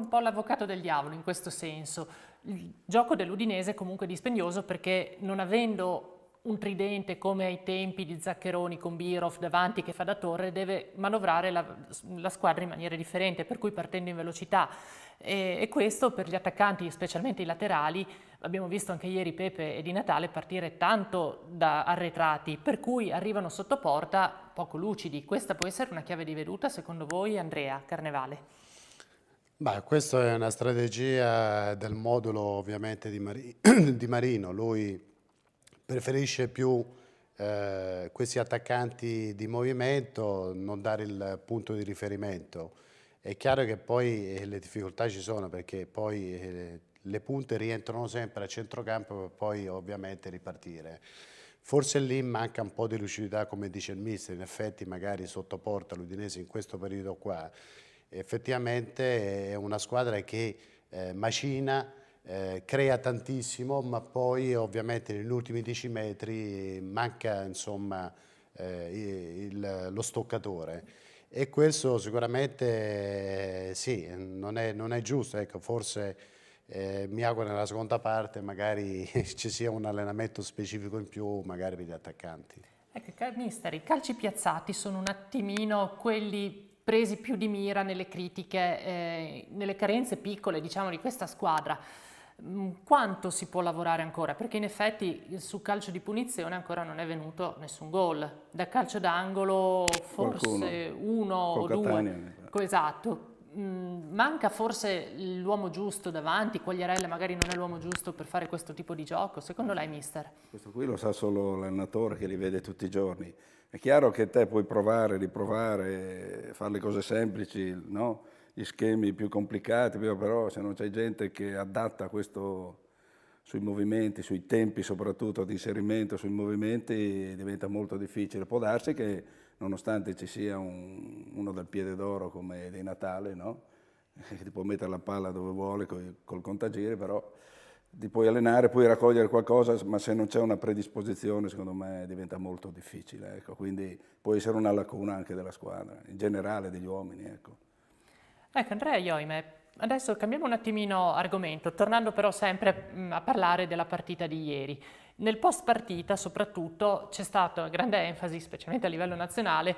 un po' l'avvocato del diavolo in questo senso. Il gioco dell'Udinese è comunque dispendioso perché non avendo un tridente come ai tempi di Zaccheroni con Bierhoff davanti che fa da torre, deve manovrare la squadra in maniera differente, per cui partendo in velocità. E questo per gli attaccanti, specialmente i laterali, abbiamo visto anche ieri Pepe e Di Natale partire tanto da arretrati, per cui arrivano sotto porta poco lucidi. Questa può essere una chiave di veduta secondo voi, Andrea Carnevale? Beh, questa è una strategia del modulo ovviamente di Marino. Lui preferisce più questi attaccanti di movimento, non dare il punto di riferimento. È chiaro che poi le difficoltà ci sono perché poi le punte rientrano sempre a centrocampo per poi ovviamente ripartire. Forse lì manca un po' di lucidità, come dice il mister, in effetti magari sotto porta l'Udinese in questo periodo qua. Effettivamente è una squadra che macina, crea tantissimo, ma poi ovviamente negli ultimi 10 metri manca insomma, lo stoccatore. E questo sicuramente sì, non è giusto, ecco, forse mi auguro nella seconda parte magari ci sia un allenamento specifico in più magari per gli attaccanti. Ecco, mister, i calci piazzati sono un attimino quelli presi più di mira nelle critiche, nelle carenze piccole, diciamo, di questa squadra. Quanto si può lavorare ancora? Perché in effetti su calcio di punizione ancora non è venuto nessun gol. Da calcio d'angolo forse uno o due. Esatto. Manca forse l'uomo giusto davanti, Quagliarella magari non è l'uomo giusto per fare questo tipo di gioco. Secondo lei, mister? Questo qui lo sa solo l'allenatore che li vede tutti i giorni. È chiaro che te puoi provare, riprovare, fare le cose semplici, no? Gli schemi più complicati, però se non c'è gente che adatta questo sui movimenti, sui tempi soprattutto di inserimento, sui movimenti, diventa molto difficile. Può darsi che nonostante ci sia uno del piede d'oro come Di Natale, no? Che ti può mettere la palla dove vuole col contagiri, però ti puoi allenare, puoi raccogliere qualcosa, ma se non c'è una predisposizione secondo me diventa molto difficile. Ecco. Quindi può essere una lacuna anche della squadra, in generale degli uomini. Ecco, Andrea Ioime, adesso cambiamo un attimino argomento, tornando però sempre a parlare della partita di ieri. Nel post partita soprattutto c'è stata grande enfasi, specialmente a livello nazionale,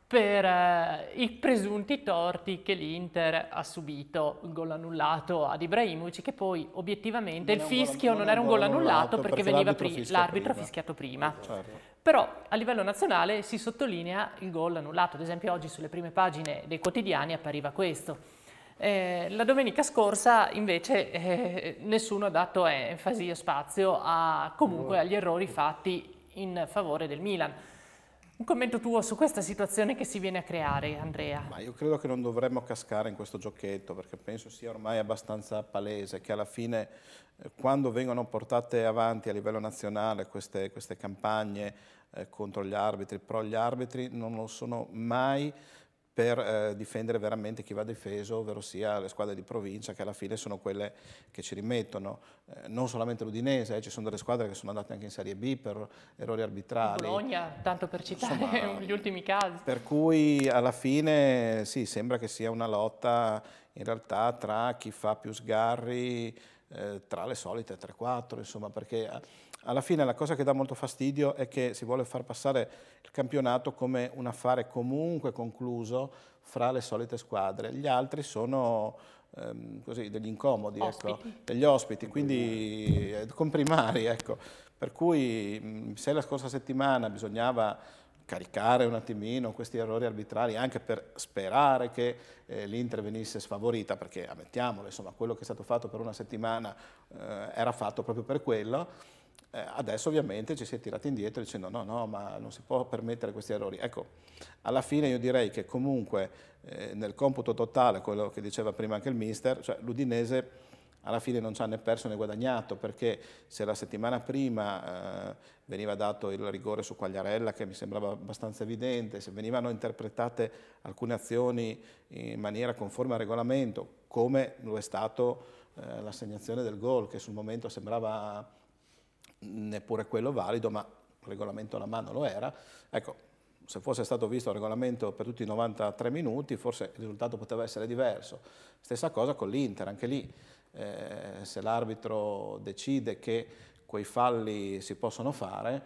per i presunti torti che l'Inter ha subito, il gol annullato ad Ibrahimovic, che poi obiettivamente il fischio non era un gol annullato perché veniva l'arbitro fischiato prima. Certo. Però a livello nazionale si sottolinea il gol annullato, ad esempio oggi sulle prime pagine dei quotidiani appariva questo. La domenica scorsa invece nessuno ha dato enfasi o spazio comunque agli errori fatti in favore del Milan. Un commento tuo su questa situazione che si viene a creare, Andrea? Ma io credo che non dovremmo cascare in questo giochetto perché penso sia ormai abbastanza palese che alla fine quando vengono portate avanti a livello nazionale queste campagne contro gli arbitri, pro gli arbitri, non lo sono mai per difendere veramente chi va difeso, ovvero sia le squadre di provincia che alla fine sono quelle che ci rimettono, non solamente l'Udinese, ci sono delle squadre che sono andate anche in Serie B per errori arbitrali. Bologna, tanto per citare insomma, gli ultimi casi. Per cui alla fine sì, sembra che sia una lotta in realtà tra chi fa più sgarri, tra le solite 3-4, insomma, perché alla fine la cosa che dà molto fastidio è che si vuole far passare il campionato come un affare comunque concluso fra le solite squadre. Gli altri sono così, degli incomodi, ecco, degli ospiti, quindi comprimari. Ecco. Per cui se la scorsa settimana bisognava caricare un attimino questi errori arbitrali anche per sperare che l'Inter venisse sfavorita, perché ammettiamolo, insomma, quello che è stato fatto per una settimana era fatto proprio per quello. Adesso ovviamente ci si è tirati indietro dicendo no, ma non si può permettere questi errori. Ecco, alla fine io direi che comunque nel computo totale, quello che diceva prima anche il mister, cioè l'Udinese alla fine non ci ha né perso né guadagnato, perché se la settimana prima veniva dato il rigore su Quagliarella, che mi sembrava abbastanza evidente, se venivano interpretate alcune azioni in maniera conforme al regolamento, come lo è stato l'assegnazione del gol, che sul momento sembrava neppure quello valido, ma il regolamento alla mano lo era, ecco, se fosse stato visto il regolamento per tutti i 93 minuti, forse il risultato poteva essere diverso. Stessa cosa con l'Inter, anche lì, se l'arbitro decide che quei falli si possono fare,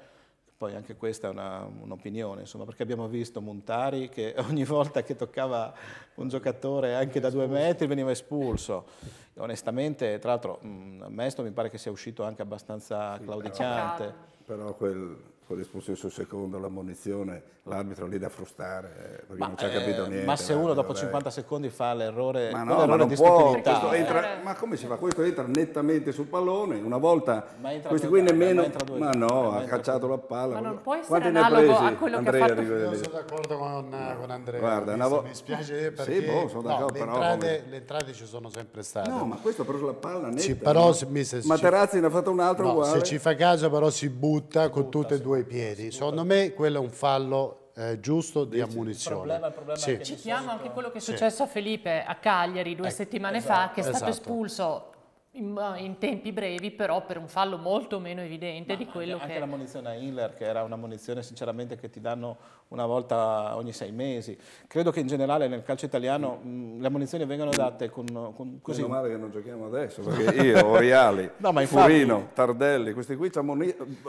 poi anche questa è un'opinione, insomma, perché abbiamo visto Montari che ogni volta che toccava un giocatore anche da 2 metri veniva espulso. E onestamente, tra l'altro, Mesto mi pare che sia uscito anche abbastanza claudicante. Però quell'espulsione sul secondo, l'ammonizione, l'arbitro lì da frustare, perché non ci ha capito niente. Ma se uno dopo 50 secondi fa l'errore ma no, ma non di può, stupidità. ma come si fa? Questo entra nettamente sul pallone, una volta, questi due, qui nemmeno, ma no, ha cacciato la palla. Ma non può essere Quanti ne ha analogo presi, a quello che ha Andrea, fatto. Io sono d'accordo con Andrea. Guarda, mi spiace perché sì, sono d'accordo, le entrate ci sono sempre state. No, ma questo ha preso la palla netta. Sì, però Materazzi ne ha fatto un altro uguale. Se ci fa caso però si butta con tutti e 2 i piedi. Secondo me quello è un fallo giusto di ammonizione. Il problema sì. è che Citiamo anche quello che è successo a Felipe a Cagliari 2 settimane fa, che è stato espulso in tempi brevi, però per un fallo molto meno evidente di quello anche che... la munizione a Inler, che era una munizione sinceramente che ti danno una volta ogni 6 mesi. Credo che in generale nel calcio italiano le munizioni vengano date con così... Meno male che non giochiamo adesso, perché io, Oriali, No, ma infatti... Furino, Tardelli, questi qui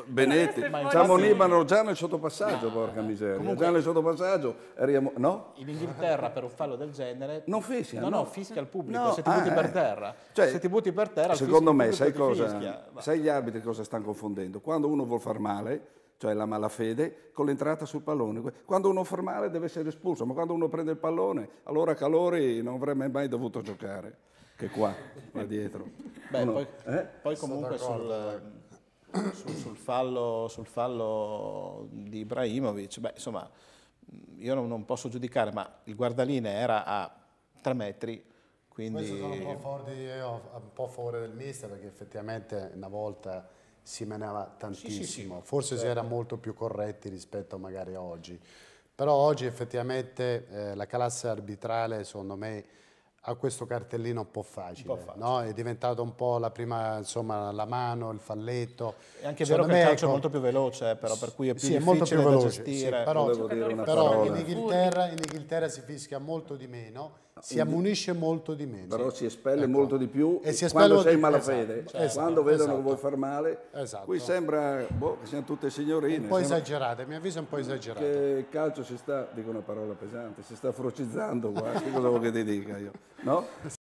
Benetti, ci ammonivano già nel sottopassaggio, porca miseria. Comunque, già nel sottopasso no? in Inghilterra per un fallo del genere... Non fischia, no, fischia il pubblico, No, se ti butti per terra. Cioè, se ti butti per terra, secondo me, il sai pubblico ti cosa? fischia. Sai gli arbitri cosa stanno confondendo? Quando uno vuol far male, cioè la malafede, con l'entrata sul pallone. Quando uno fa male deve essere espulso, ma quando uno prende il pallone, allora Calori non avrebbe mai dovuto giocare, che qua dietro. Beh, poi comunque sul fallo di Ibrahimovic, beh, insomma, io non posso giudicare, ma il guardaline era a 3 metri, quindi... Questo sono un po' a favore del mister, perché effettivamente una volta si menava tantissimo, forse si era molto più corretti rispetto magari a oggi, però oggi effettivamente la classe arbitrale secondo me ha questo cartellino un po' facile. No? È diventato un po' la prima, insomma, la mano, il falletto. È anche vero che il calcio è molto più veloce, però, per cui è più difficile molto più veloce, da gestire. sì, però in Inghilterra si fischia molto di meno, si ammonisce molto di meno. Però si espelle molto di più e si quando sei in malafede, quando vedono che vuoi far male. Qui sembra che siano tutte signorine. Un po' esagerate, a mio avviso è un po' esagerato. Che il calcio si sta, dico una parola pesante, si sta frocizzando qua, che cosa vuoi che ti dica io? No?